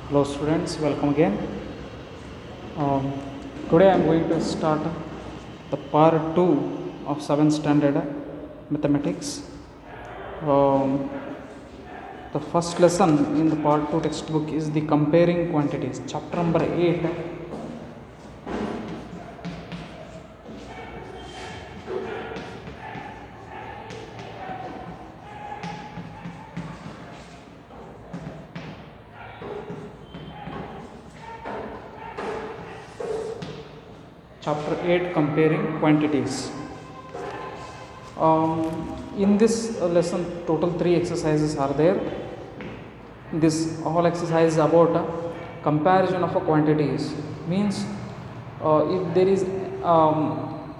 Hello students, welcome again. Um, Today I am going to start the part 2 of 7th standard mathematics. The first lesson in the part 2 textbook is the comparing quantities, chapter number 8. Chapter 8, comparing quantities. In this lesson, total 3 exercises are there. This whole exercise is about comparison of quantities. Means if there is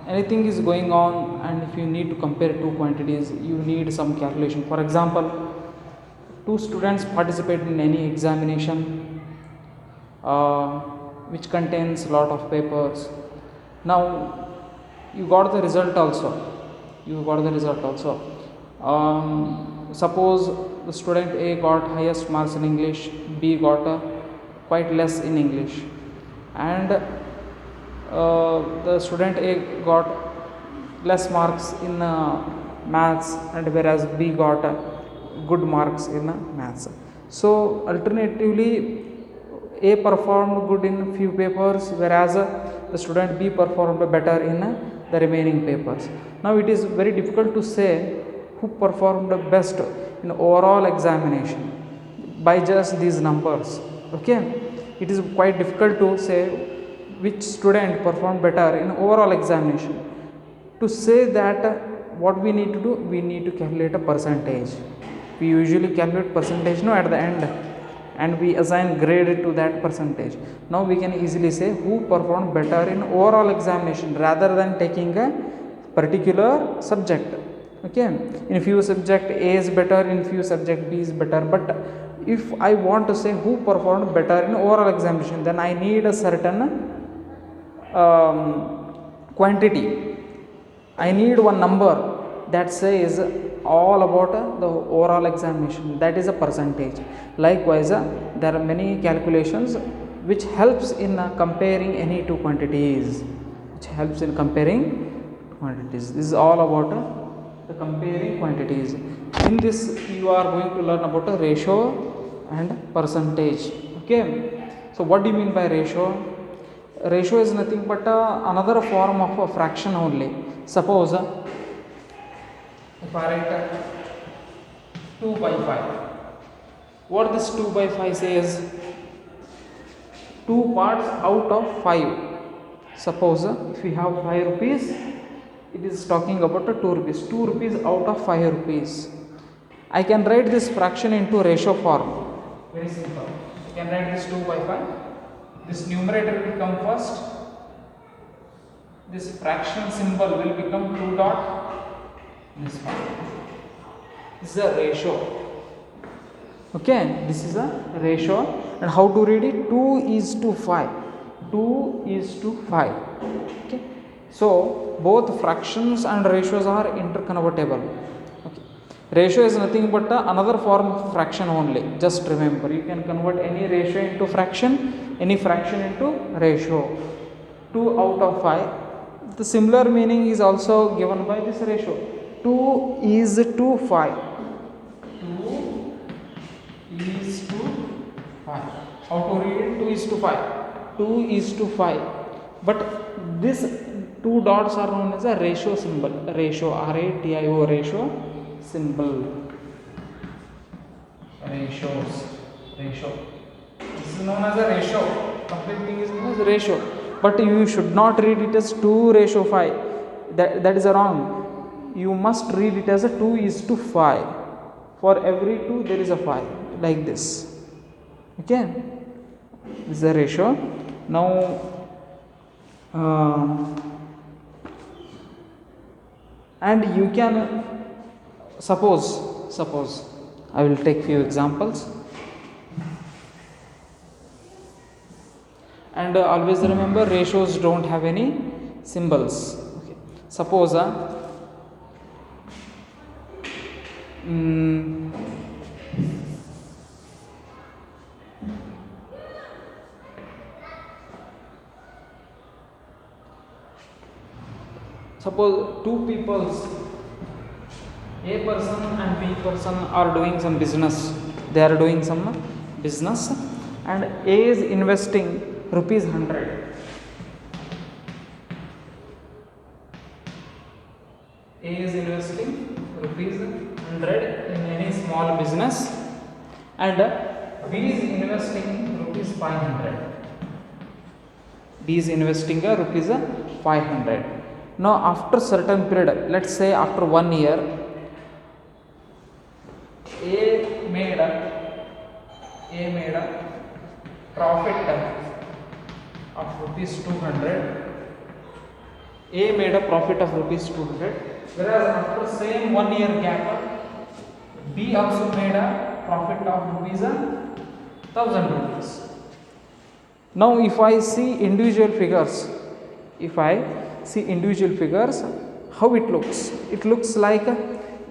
anything is going on and if you need to compare two quantities, you need some calculation. For example, two students participate in any examination which contains a lot of papers. Now you got the result also. Suppose the student A got highest marks in English, B got quite less in English, and the student A got less marks in maths, and whereas B got good marks in maths. So alternatively, A performed good in few papers, whereas the student B performed better in the remaining papers. Now it is very difficult to say who performed best in overall examination by just these numbers. Okay, it is quite difficult to say which student performed better in overall examination. To say that, what we need to do, we need to calculate a percentage. We usually calculate percentage at the end, and we assign grade to that percentage. Now we can easily say who performed better in overall examination rather than taking a particular subject. Okay, in few subject A is better, in few subject B is better, but if I want to say who performed better in overall examination, then I need a certain quantity. I need one number that says all about the overall examination, that is a percentage. Likewise, there are many calculations which helps in comparing any two quantities. This is all about the comparing quantities. In this you are going to learn about a ratio and percentage. Okay, so what do you mean by ratio? Ratio is nothing but another form of a fraction only. Suppose if I write 2 by 5, what this 2 by 5 says? 2 parts out of 5. Suppose if we have 5 rupees, it is talking about 2 rupees. 2 rupees out of 5 rupees. I can write this fraction into ratio form. Very simple. You can write this 2 by 5. This numerator will come first. This fraction symbol will become 2 dot. This one. This is a ratio. Okay, this is a ratio. And how to read it? 2:5. 2:5. Okay. So both fractions and ratios are interconvertible. Okay. Ratio is nothing but another form of fraction only. Just remember, you can convert any ratio into fraction, any fraction into ratio. 2 out of 5. The similar meaning is also given by this ratio. 2:5. 2:5. How to read it? 2:5. 2:5. But this two dots are known as a ratio symbol. Ratio, ratio, ratio symbol. Ratio. This is known as a ratio. Complete thing is known as ratio. But you should not read it as 2:5. That is wrong. You must read it as a 2:5. For every 2 there is a 5, like this. Okay, this is a ratio. Now and you can suppose I will take few examples, and always remember, ratios don't have any symbols. Okay. Suppose suppose two peoples, A person and B person are doing some business. They are doing some business and A is investing rupees 100. A is investing rupees 100 in any small business and B is investing rupees 500. B is investing rupees 500. Now after certain period, let's say after 1 year, A made a profit of rupees 200. A made a profit of rupees 200, whereas after same 1 year gap, B also made a profit of rupees 1000 rupees. Now if I see individual figures, how it looks? It looks like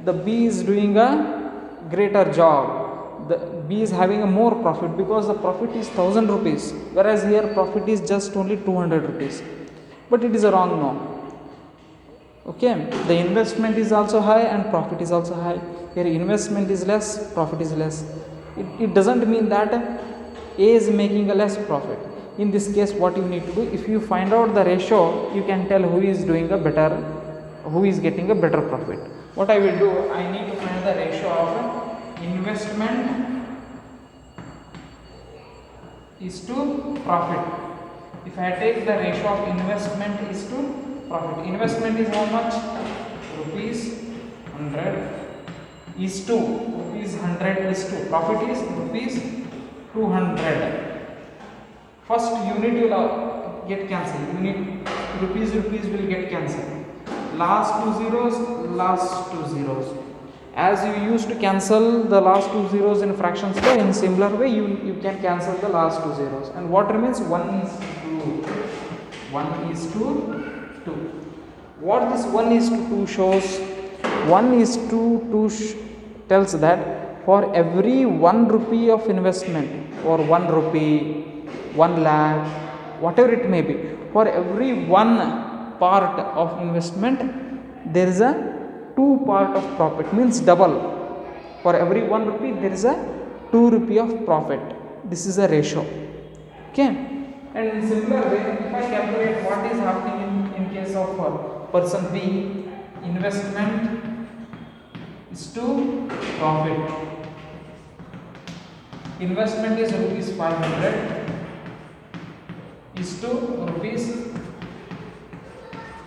the B is doing a greater job. The B is having a more profit because the profit is 1000 rupees, whereas here profit is just only 200 rupees. But it is a wrong now. Okay, the investment is also high and profit is also high. Here investment is less, profit is less. It doesn't mean that A is making a less profit. In this case, what you need to do, if you find out the ratio, you can tell who is doing a better, who is getting a better profit. What I will do, I need to find the ratio of investment is to profit. If I take the ratio of investment is to profit, investment is how much? Rupees 100 is to rupees 100 is to profit is rupees 200. First unit will get cancelled. Unit rupees will get cancelled. Last two zeros. As you used to cancel the last two zeros in fractions, in similar way you can cancel the last two zeros. And what remains? 1 is to 2. What this 1 is to 2 shows? 1 is to 2 tells that for every 1 rupee of investment, or 1 rupee, 1 lakh, whatever it may be, for every 1 part of investment there is a 2 part of profit, means double. For every 1 rupee there is a 2 rupee of profit. This is a ratio. Okay, and in similar way, if I calculate what is happening in case of person B, investment is to profit. Investment is rupees 500 is to rupees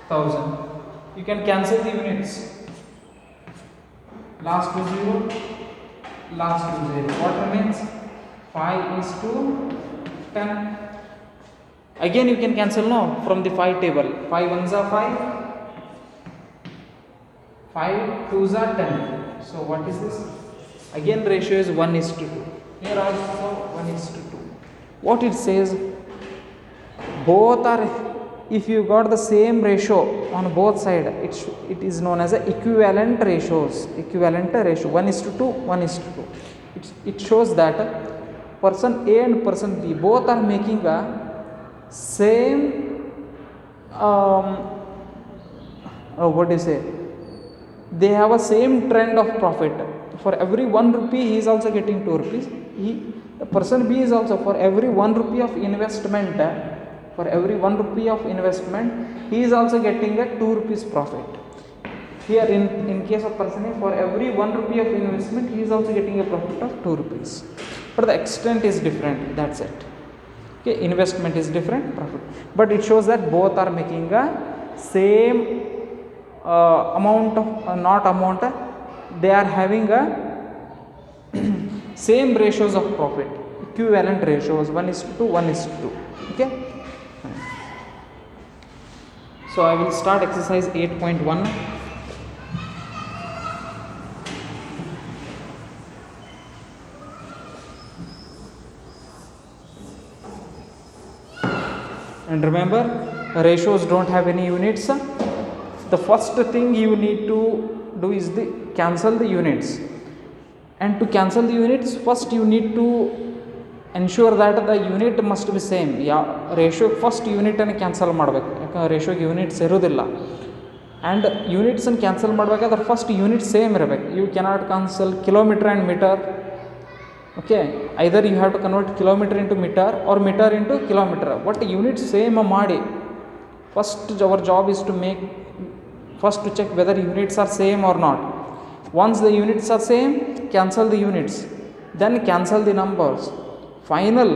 1000. You can cancel the units. Last two zero. What remains? 5 is to 10. Again you can cancel now from the 5 table. 5 ones are 5. 5 twos are 10. So what is this? Again ratio is 1 is to 2. Here also 1 is to 2. What it says? Both are, if you got the same ratio on both sides, it is known as a equivalent ratio. 1 is to 2, 1 is to 2. It shows that person A and person B both are making a same what do you say, they have a same trend of profit. For every 1 rupee he is also getting 2 rupees. The person B is also, for every 1 rupee of investment, he is also getting a 2 rupees profit. Here in case of person A, for every 1 rupee of investment he is also getting a profit of 2 rupees. But the extent is different, that's it. Okay, investment is different, profit. But it shows that both are making a same they are having a same ratios of profit, equivalent ratios, 1 is to 2, 1 is to 2. Okay. So I will start exercise 8.1. And remember, ratios don't have any units. The first thing you need to do is cancel the units. And to cancel the units, first you need to ensure that the unit must be same. Ratio first unit and cancel ಮಾಡಬೇಕು, ಯಾಕಂದ್ರೆ ರೇಷಿಯೋಗೆ units ಇರೋದಿಲ್ಲ. And ಯೂನಿಟ್ಸನ್ನು cancel ಮಾಡಬೇಕಾದ್ರೆ first unit same ಇರಬೇಕು. You cannot cancel kilometre and metre. Okay, either you have to convert kilometre into metre or metre into kilometre. But unit same ಮಾಡಿ. First our job is to make first to check whether units are same or not. Once the units are same, cancel the units, then cancel the numbers. Final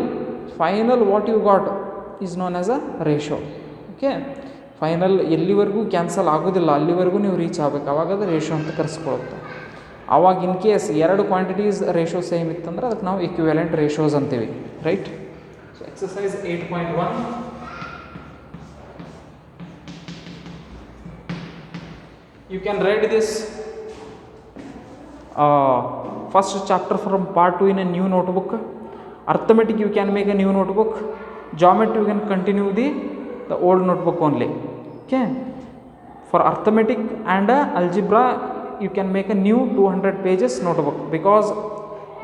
what you got is known as a ratio. Okay, final ಎಲ್ಲಿವರೆಗೂ cancel ಆಗೋದಿಲ್ಲ ಅಲ್ಲಿವರೆಗೂ ನೀವು reach ಆಗಬೇಕು, ಆವಾಗ ಅದು ratio ಅಂತ ಕರೆಸ್ಕೊಳುತ್ತೆ. ಆವಾಗ in case ಎರಡು ಕ್ವಾಂಟಿಟೀಸ್ ರೇಷೋ ಸೇಮ್ ಇತ್ತಂದ್ರೆ ಅದಕ್ಕೆ ನಾವು ಇಕ್ವಿವೆಲೆಂಟ್ ರೇಷೋಸ್ ಅಂತೀವಿ, right. So exercise 8.1, you can read this first chapter from part 2 in a new notebook. Arithmetic you can make a new notebook. Geometry you can continue the old notebook only. Okay, for arithmetic and algebra you can make a new 200 pages notebook, because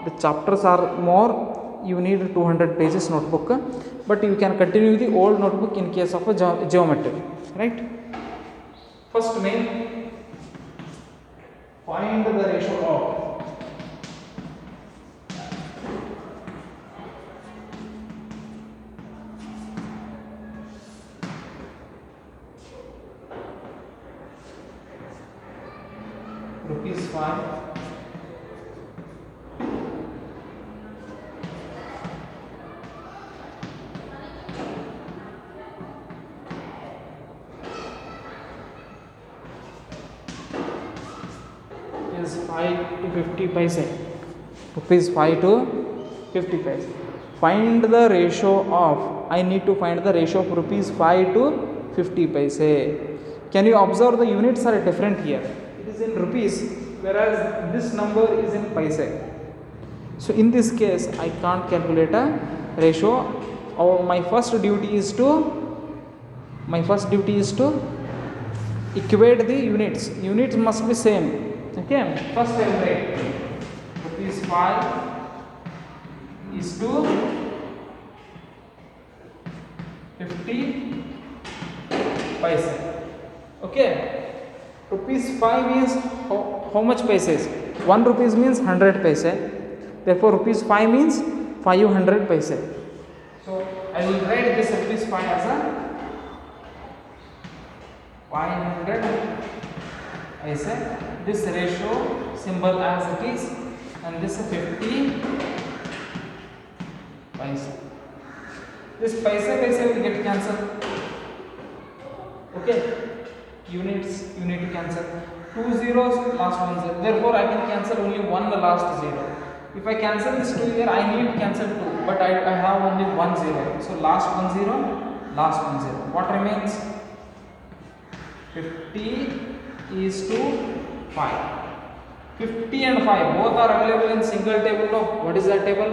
the chapters are more, you need 200 pages notebook, but you can continue the old notebook in case of a geometry, right. First main, find the ratio of ₹5 is 5 to 50 paise. Rupees 5 to 50 paise. Find the ratio of, I need to find the ratio of rupees 5 to 50 paise. Can you observe the units are different here? It is in rupees, whereas this number is in paise. So in this case I can't calculate a ratio. My first duty is to equate the units. Units must be same. Okay, first I will write rupees 5 is to 50 paise. Okay, rupees 5 is how much paises? 1 rupees means 100 paise. Therefore rupees 5 means 500 paise. So I will write this rupees 5 as a 500 paise. This ratio symbol as it is, and this 50 paise. This paise will get cancelled. Okay, units you need to cancel. 2 zeros, last 1 zero. Therefore I can cancel only one, the last zero. If I cancel this 2 here, I need to cancel 2, but I have only 1 zero. So last 1 zero, last 1 zero. What remains? 50 is to 5. 50 and 5 both are available in single table. No, what is that table?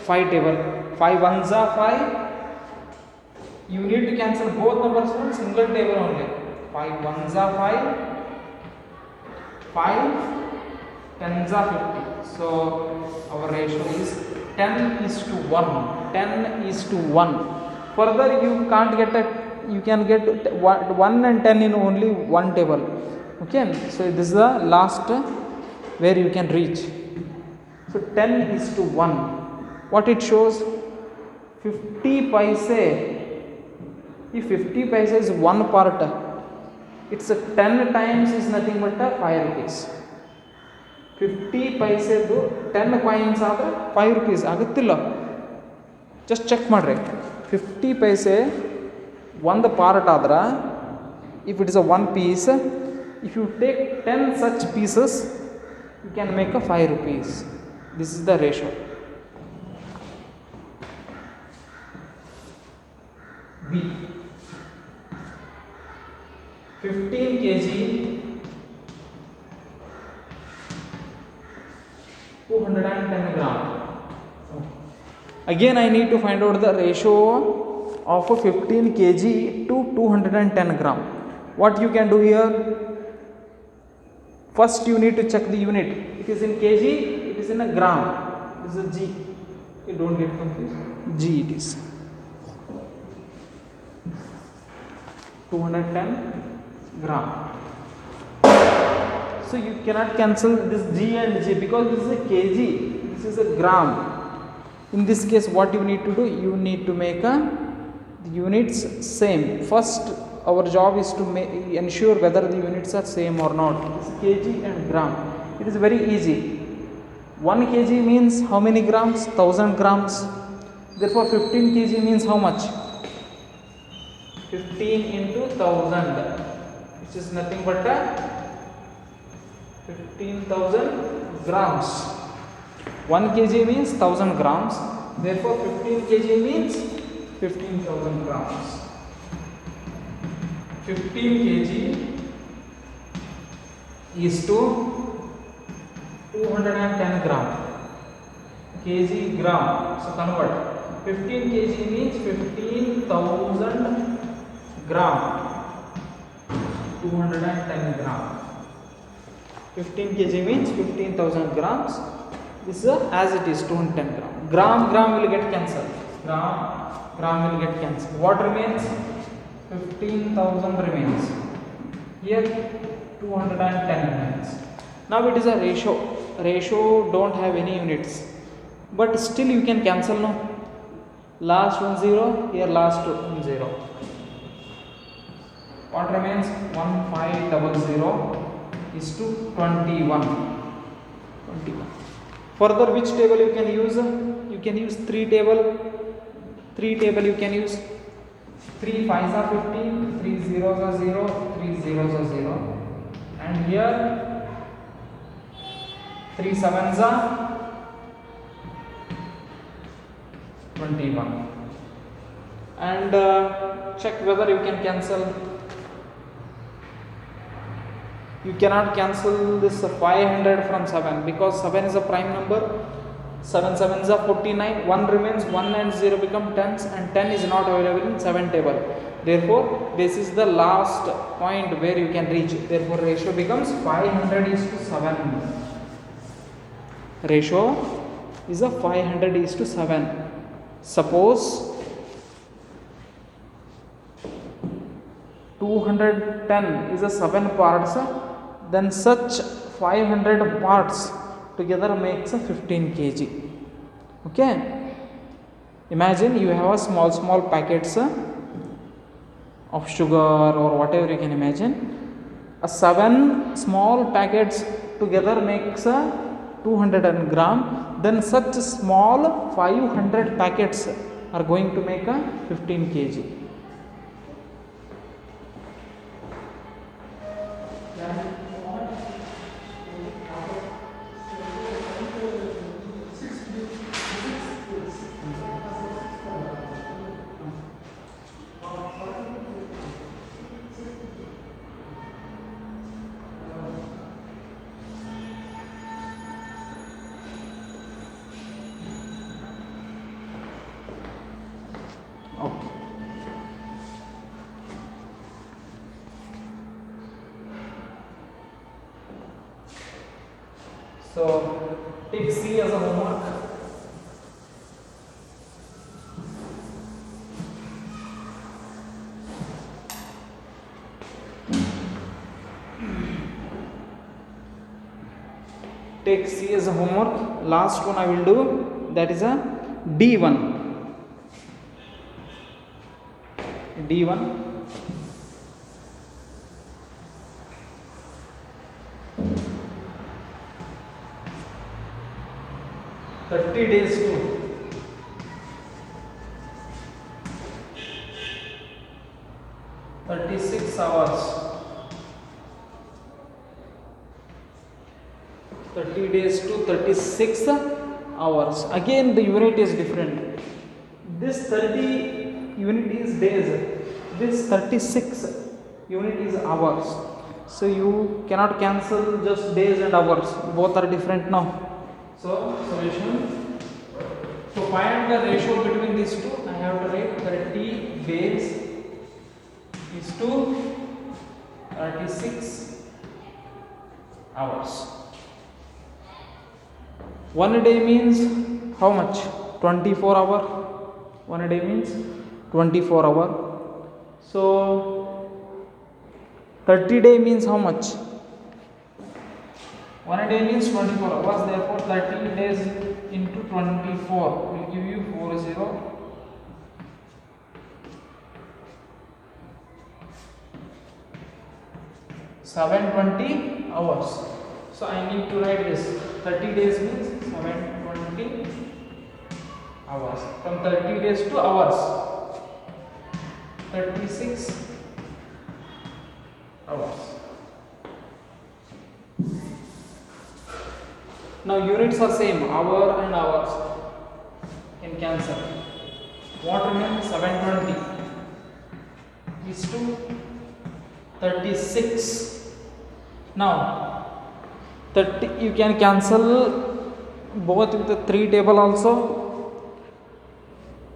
5 table. 5 ones are 5. You need to cancel both numbers from single table only. 5 ones are 5. 5 tens are 50. So our ratio is 10 is to 1. 10 is to 1. Further you can't get you can get 1 and 10 in only one table. Okay, so this is the last where you can reach. So 10 is to 1. What it shows? 50 paise. If 50 paise is one part, it's a 10 times is nothing but 5 rupees. 50 paise 10 coins ಆದರೆ 5 rupees ಆಗುತ್ತಿಲ್ಲ. Just check ಮಾಡ್ರಿ. 50 paise ಒಂದು part ಆದ್ರೆ, if it is a one piece, if you take 10 such pieces, you can make a 5 rupees. This is the ratio. B. 15 kg 210 gram. Again I need to find out the ratio of 15 kg to 210 gram. What you can do here? First you need to check the unit. It is in kg, it is in a gram. This is a G. You don't get confused. G it is. 210 gram. So you cannot cancel this G and G because this is a kg, this is a gram. In this case, what you need to do, you need to make the units same. First, our job is to ensure whether the units are same or not. This is kg and gram. It is very easy. 1 kg means how many grams? 1000 grams. Therefore, 15 kg means how much? 15 into 1000, which is nothing but 15,000 grams. 1 kg means 1000 grams. Therefore, 15 kg means 15,000 grams. 15 kg is to 210 gram. Kg gram. So convert. 15 kg means 15,000 gram. 210 gram. 15 kg means 15,000 grams. This is as it is 210 gram. Gram will get cancelled. Gram will get cancelled. What remains? 15,000 remains. Here 210 remains. Now it is a ratio. Ratio don't have any units, but still you can cancel now. Last 1 0, here last 1 0. What remains? 1500 is to 21. Further, which table you can use? You can use 3 table. 3 table you can use. 3 5s are 15, 3 zeros are 0, 3 zeros are 0. And here 3 7s are 21. And check whether you can cancel. You cannot cancel this 500 from 7 because 7 is a prime number. 7 7s are 49. 1 remains, 1 and 0 become 10s, and 10 is not available in 7 table. Therefore, this is the last point where you can reach. Therefore, ratio becomes 500 is to 7. Ratio is a 500 is to 7. Suppose 210 is a 7 parts, then such 500 parts together makes a 15 kg. Okay, imagine you have a small packets of sugar or whatever you can imagine. A 7 small packets together makes a 200 gram. Then such small 500 packets are going to make a 15 kg. Okay. So take C as a homework. Take C as a homework. Last one I will do, that is a D1. D1. "30 days to 36 hours. 30 days to 36 hours. Again the unit is different. This 30 unit is days. This 36 unit is hours. So you cannot cancel just days and hours. Both are different now. So solution. To find the ratio between these two, I have to write 30 days is to 36 hours. 1 day means how much? 24 hour. 1 day means 24 hour. So 30 day means how much? 1 day means 24 hours, therefore 30 days into 24 will give you 720 hours. So I need to write this. 30 days means 720 hours. From 30 days to hours, 36 hours. Now units are same, hour and hours. Can cancel. What remains? 720 is to 36. Now 30 you can cancel both with the 3 table also.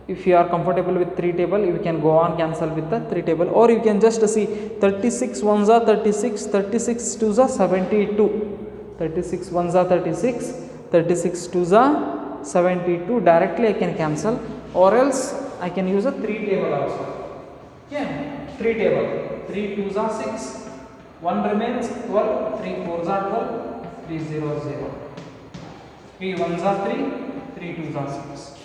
If you are comfortable with 3 table, you can go on cancel with the 3 table, or you can just see 36 ones are 36, 36 twos are 72. 36 ones are 36, 36 twos are 72. Directly I can cancel, or else I can use a 3 table also. Yeah, 3 table. 3 twos are 6. 1 remains 12. 3 fours are 12. 3 0 0. 3 ones are 3. 3 twos are 6.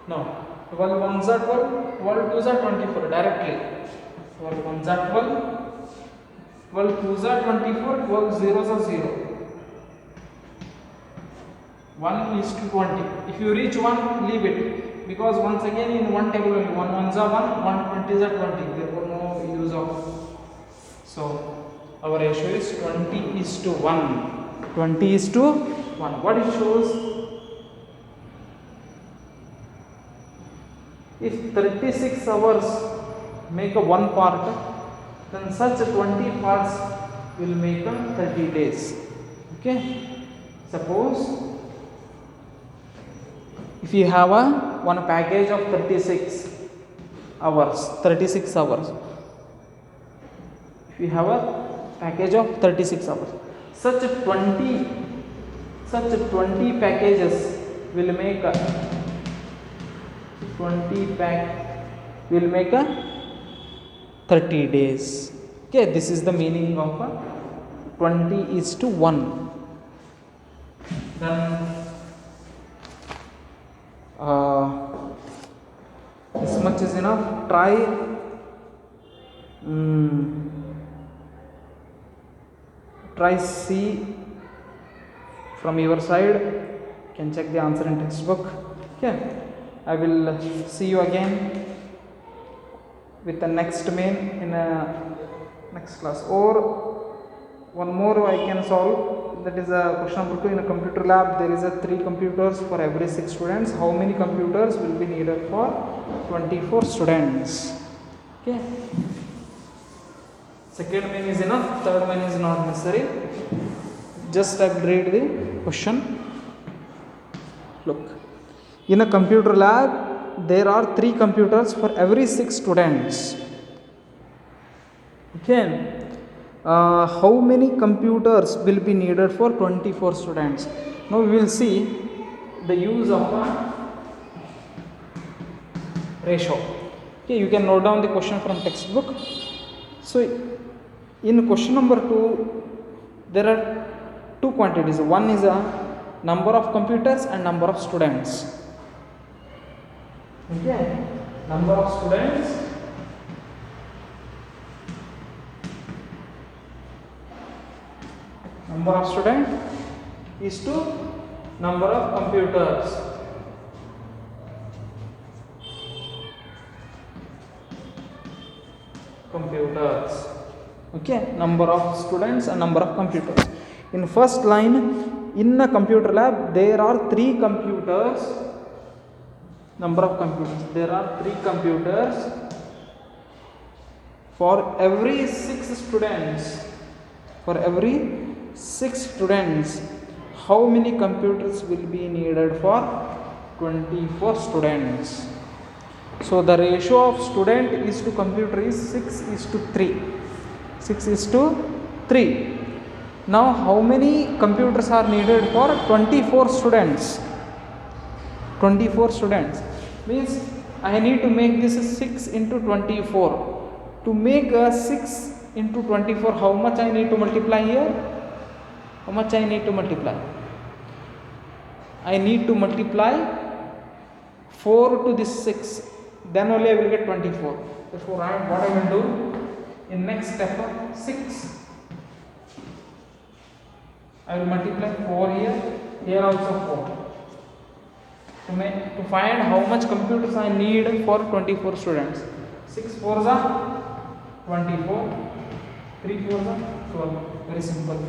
No, 12 ones are 12, 12 twos are 24 directly. 12 ones are 12, 12 twos are 24, 12 zeros are 0. 1 is to 20. If you reach 1, leave it, because once again in one table only 1 ones are 1, 1 20s are 20, therefore no use of. So our ratio is 20 is to 1. 20 is to 1. What it shows? If 36 hours make a one part, then such 20 parts will make a 30 days. Okay. Suppose if you have one package of 36 hours, if you have a package of 36 hours, such 20 packages will make a 20 pack will make a 30 days. Okay, this is the meaning of a 20 is to 1. Then this much is enough. Try C from your side. You can check the answer in textbook. Okay, I will see you again with the next main in next class, or one more I can solve. That is a question number 2. In a computer lab there is a 3 computers for every 6 students. How many computers will be needed for 24 students? Okay, second main is enough, third main is not necessary. Just I will read the question. Look, in a computer lab there are 3 computers for every 6 students. Okay, how many computers will be needed for 24 students? Now we will see the use of a ratio. Okay, you can note down the question from textbook. So in question number 2 there are 2 quantities. One is a number of computers and number of students. Okay, number of students is to number of computers. Okay, number of students and number of computers. In first line in a computer lab there are 3 computers, number of computers, there are 3 computers for every 6 students. For every 6 students, how many computers will be needed for 24 students? So the ratio of student is to computer is 6:3. 6:3. Now how many computers are needed for 24 students? 24 students means I need to make this 6 into 24. To make a 6 into 24, how much I need to multiply here? How much I need to multiply? I need to multiply 4 to this 6, then only I will get 24. Therefore, what I will do in next step 6. I will multiply 4 here also 4. To find how much computers I need for 24 students. 6 4s are 24, 3 4s are 12. Very simple.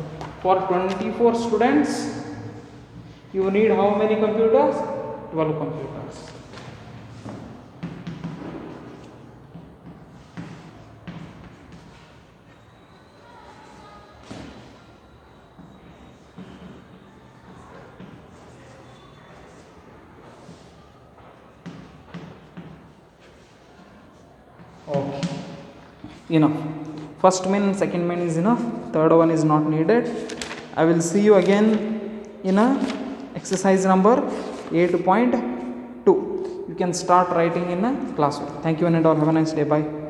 For 24 students, you need how many computers? 12 computers. Okay, enough. First main and second main is enough, third one is not needed. I will see you again in a exercise number 8.2. You can start writing in a classroom. Thank you and all, have a nice day. Bye.